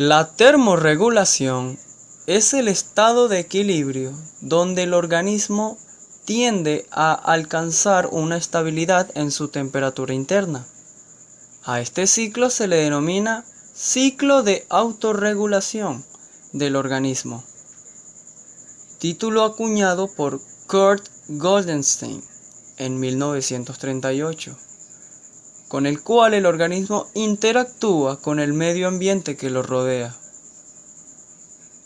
La termorregulación es el estado de equilibrio donde el organismo tiende a alcanzar una estabilidad en su temperatura interna. A este ciclo se le denomina ciclo de autorregulación del organismo, título acuñado por Kurt Goldenstein en 1938, con el cual el organismo interactúa con el medio ambiente que lo rodea.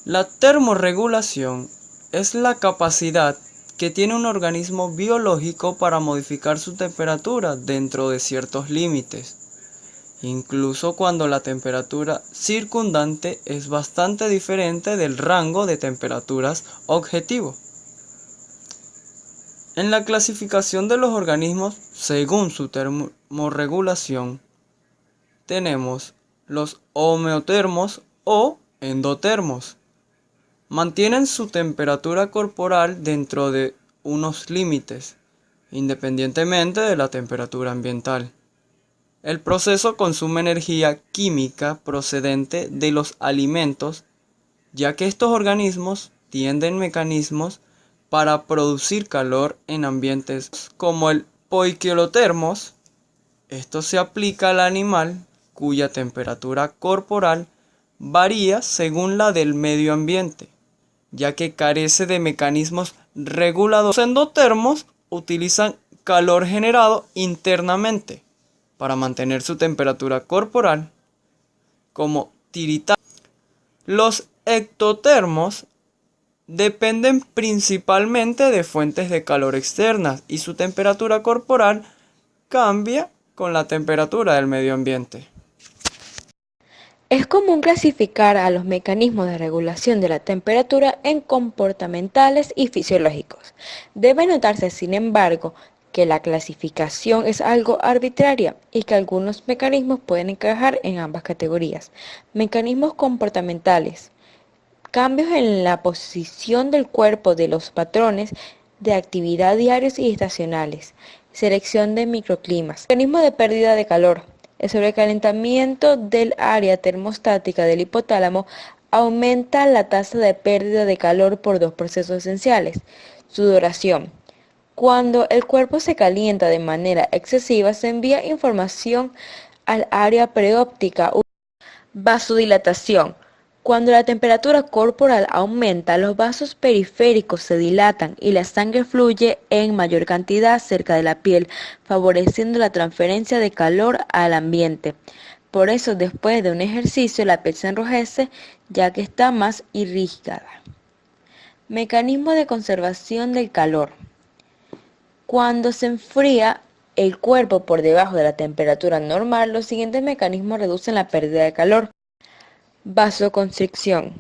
La termorregulación es la capacidad que tiene un organismo biológico para modificar su temperatura dentro de ciertos límites, incluso cuando la temperatura circundante es bastante diferente del rango de temperaturas objetivo. En la clasificación de los organismos según su termorregulación, tenemos los homeotermos o endotermos. Mantienen su temperatura corporal dentro de unos límites, independientemente de la temperatura ambiental. El proceso consume energía química procedente de los alimentos, ya que estos organismos tienen mecanismos para producir calor en ambientes como el poikilotermos. Esto se aplica al animal cuya temperatura corporal varía según la del medio ambiente, ya que carece de mecanismos reguladores. Los endotermos utilizan calor generado internamente para mantener su temperatura corporal, como tiritantes. Los ectotermos dependen principalmente de fuentes de calor externas y su temperatura corporal cambia con la temperatura del medio ambiente. Es común clasificar a los mecanismos de regulación de la temperatura en comportamentales y fisiológicos. Debe notarse, sin embargo, que la clasificación es algo arbitraria y que algunos mecanismos pueden encajar en ambas categorías. Mecanismos comportamentales: cambios en la posición del cuerpo de los patrones de actividad diarios y estacionales. Selección de microclimas. Mecanismo de pérdida de calor. El sobrecalentamiento del área termostática del hipotálamo aumenta la tasa de pérdida de calor por dos procesos esenciales. Sudoración. Cuando el cuerpo se calienta de manera excesiva, se envía información al área preóptica. Vasodilatación. Cuando la temperatura corporal aumenta, los vasos periféricos se dilatan y la sangre fluye en mayor cantidad cerca de la piel, favoreciendo la transferencia de calor al ambiente. Por eso, después de un ejercicio, la piel se enrojece, ya que está más irrigada. Mecanismo de conservación del calor. Cuando se enfría el cuerpo por debajo de la temperatura normal, los siguientes mecanismos reducen la pérdida de calor. Vasoconstricción.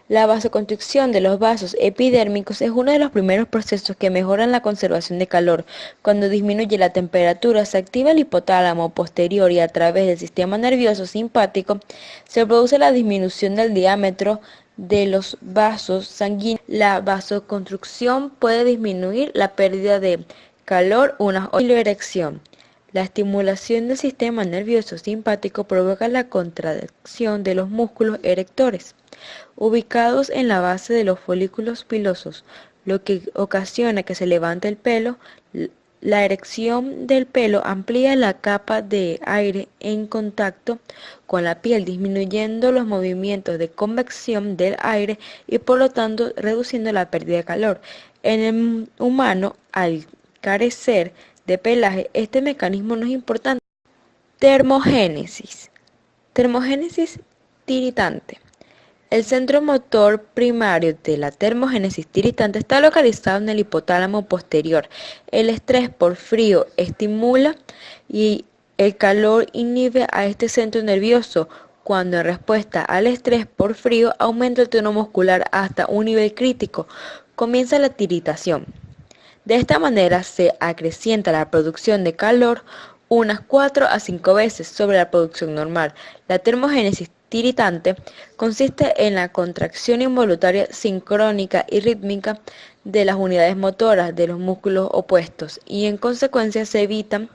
La vasoconstricción de los vasos epidérmicos es uno de los primeros procesos que mejoran la conservación de calor. Cuando disminuye la temperatura, se activa el hipotálamo posterior y a través del sistema nervioso simpático se produce la disminución del diámetro de los vasos sanguíneos. La vasoconstricción puede disminuir la pérdida de calor, una erección. La estimulación del sistema nervioso simpático provoca la contracción de los músculos erectores, ubicados en la base de los folículos pilosos, lo que ocasiona que se levante el pelo. La erección del pelo amplía la capa de aire en contacto con la piel, disminuyendo los movimientos de convección del aire y por lo tanto reduciendo la pérdida de calor. En el humano, al carecer de pelaje, este mecanismo no es importante. Termogénesis. Termogénesis tiritante. El centro motor primario de la termogénesis tiritante está localizado en el hipotálamo posterior. El estrés por frío estimula y el calor inhibe a este centro nervioso, cuando en respuesta al estrés por frío aumenta el tono muscular hasta un nivel crítico. Comienza la tiritación. De esta manera se acrecienta la producción de calor unas 4 a 5 veces sobre la producción normal. La termogénesis tiritante consiste en la contracción involuntaria sincrónica y rítmica de las unidades motoras de los músculos opuestos y en consecuencia se evitan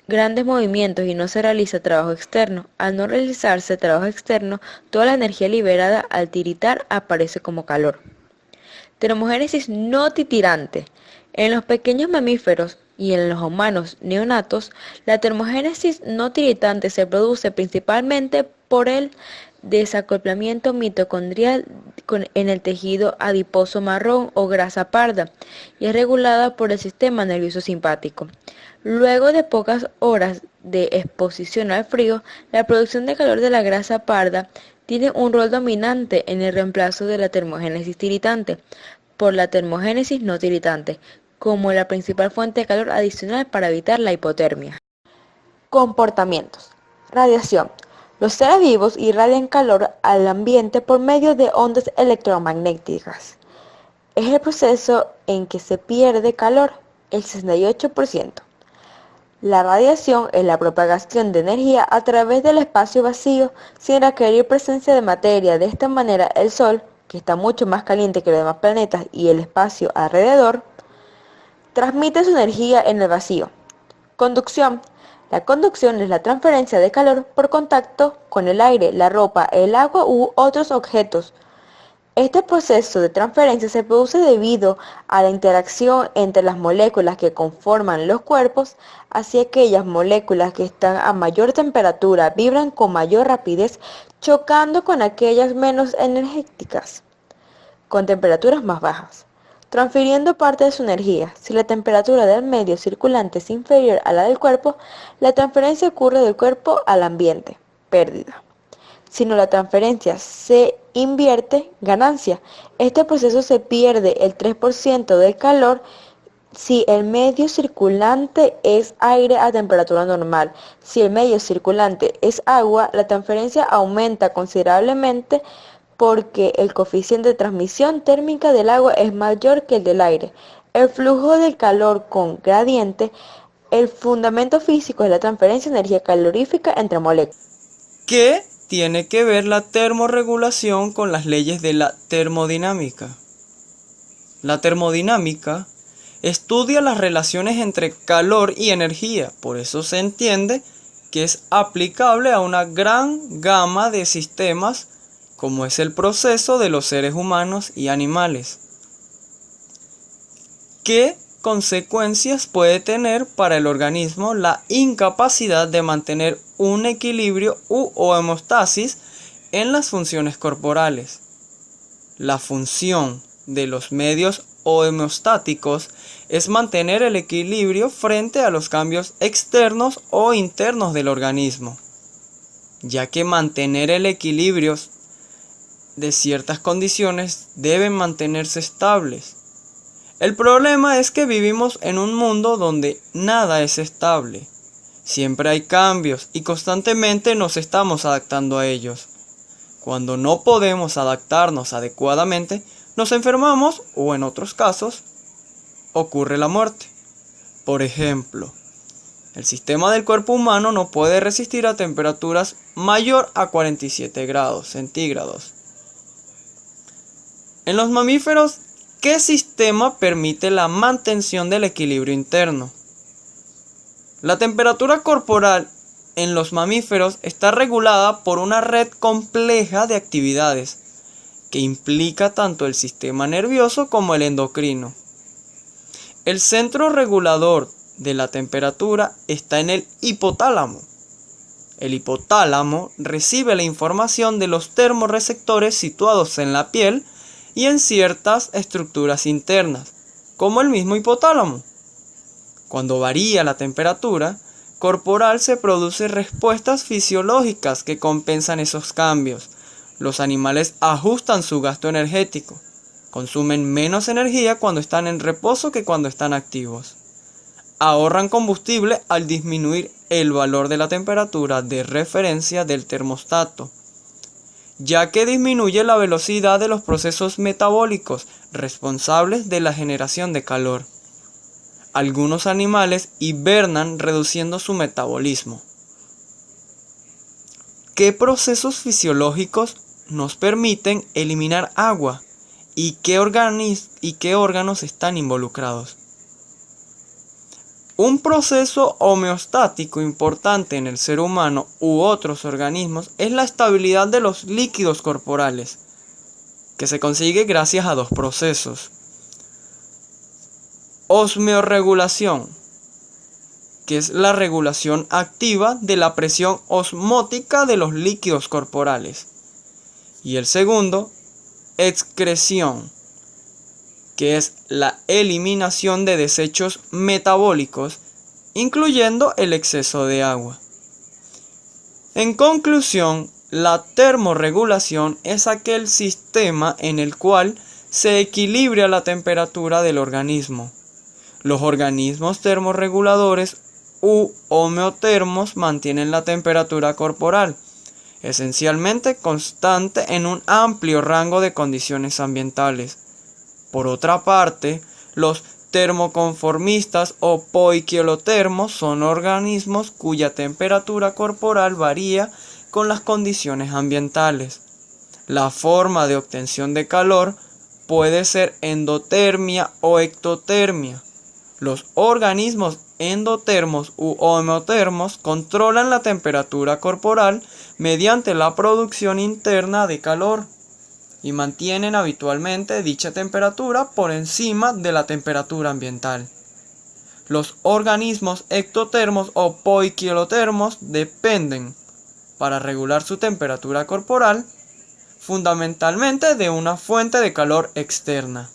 grandes movimientos y no se realiza trabajo externo. Al no realizarse trabajo externo, toda la energía liberada al tiritar aparece como calor. Termogénesis no titirante. En los pequeños mamíferos y en los humanos neonatos, la termogénesis no tiritante se produce principalmente por el desacoplamiento mitocondrial en el tejido adiposo marrón o grasa parda y es regulada por el sistema nervioso simpático. Luego de pocas horas de exposición al frío, la producción de calor de la grasa parda tiene un rol dominante en el reemplazo de la termogénesis tiritante por la termogénesis no tiritante, como la principal fuente de calor adicional para evitar la hipotermia. Comportamientos. Radiación. Los seres vivos irradian calor al ambiente por medio de ondas electromagnéticas. Es el proceso en que se pierde calor, el 68%. La radiación es la propagación de energía a través del espacio vacío sin requerir presencia de materia. De esta manera, el Sol, que está mucho más caliente que los demás planetas y el espacio alrededor, transmite su energía en el vacío. Conducción. La conducción es la transferencia de calor por contacto con el aire, la ropa, el agua u otros objetos. Este proceso de transferencia se produce debido a la interacción entre las moléculas que conforman los cuerpos, así aquellas moléculas que están a mayor temperatura vibran con mayor rapidez, chocando con aquellas menos energéticas, con temperaturas más bajas, transfiriendo parte de su energía. Si la temperatura del medio circulante es inferior a la del cuerpo, la transferencia ocurre del cuerpo al ambiente, pérdida. Si no, la transferencia se invierte, ganancia. Este proceso se pierde el 3% del calor si el medio circulante es aire a temperatura normal. Si el medio circulante es agua, la transferencia aumenta considerablemente porque el coeficiente de transmisión térmica del agua es mayor que el del aire. El flujo del calor con gradiente. El fundamento físico es la transferencia de energía calorífica entre moléculas. ¿Qué tiene que ver la termorregulación con las leyes de la termodinámica? La termodinámica estudia las relaciones entre calor y energía, por eso se entiende que es aplicable a una gran gama de sistemas, como es el proceso de los seres humanos y animales. ¿Qué consecuencias puede tener para el organismo la incapacidad de mantener un equilibrio u homeostasis en las funciones corporales? La función de los medios homeostáticos es mantener el equilibrio frente a los cambios externos o internos del organismo, ya que mantener el equilibrio de ciertas condiciones deben mantenerse estables. El problema es que vivimos en un mundo donde nada es estable. Siempre hay cambios y constantemente nos estamos adaptando a ellos. Cuando no podemos adaptarnos adecuadamente, nos enfermamos o en otros casos, ocurre la muerte. Por ejemplo, el sistema del cuerpo humano no puede resistir a temperaturas mayor a 47 grados centígrados. En los mamíferos, ¿qué sistema permite la mantención del equilibrio interno? La temperatura corporal en los mamíferos está regulada por una red compleja de actividades que implica tanto el sistema nervioso como el endocrino. El centro regulador de la temperatura está en el hipotálamo. El hipotálamo recibe la información de los termorreceptores situados en la piel y en ciertas estructuras internas, como el mismo hipotálamo. Cuando varía la temperatura corporal se producen respuestas fisiológicas que compensan esos cambios. Los animales ajustan su gasto energético, consumen menos energía cuando están en reposo que cuando están activos. Ahorran combustible al disminuir el valor de la temperatura de referencia del termostato, ya que disminuye la velocidad de los procesos metabólicos responsables de la generación de calor. Algunos animales hibernan reduciendo su metabolismo. ¿Qué procesos fisiológicos nos permiten eliminar agua y qué órganos están involucrados? Un proceso homeostático importante en el ser humano u otros organismos es la estabilidad de los líquidos corporales, que se consigue gracias a dos procesos. Osmeorregulación, que es la regulación activa de la presión osmótica de los líquidos corporales. Y el segundo, excreción, que es la eliminación de desechos metabólicos, incluyendo el exceso de agua. En conclusión, la termorregulación es aquel sistema en el cual se equilibra la temperatura del organismo. Los organismos termorreguladores u homeotermos mantienen la temperatura corporal, esencialmente constante en un amplio rango de condiciones ambientales. Por otra parte, los termoconformistas o poiquilotermos son organismos cuya temperatura corporal varía con las condiciones ambientales. La forma de obtención de calor puede ser endotermia o ectotermia. Los organismos endotermos u homeotermos controlan la temperatura corporal mediante la producción interna de calor y mantienen habitualmente dicha temperatura por encima de la temperatura ambiental. Los organismos ectotermos o poiquilotermos dependen, para regular su temperatura corporal, fundamentalmente de una fuente de calor externa.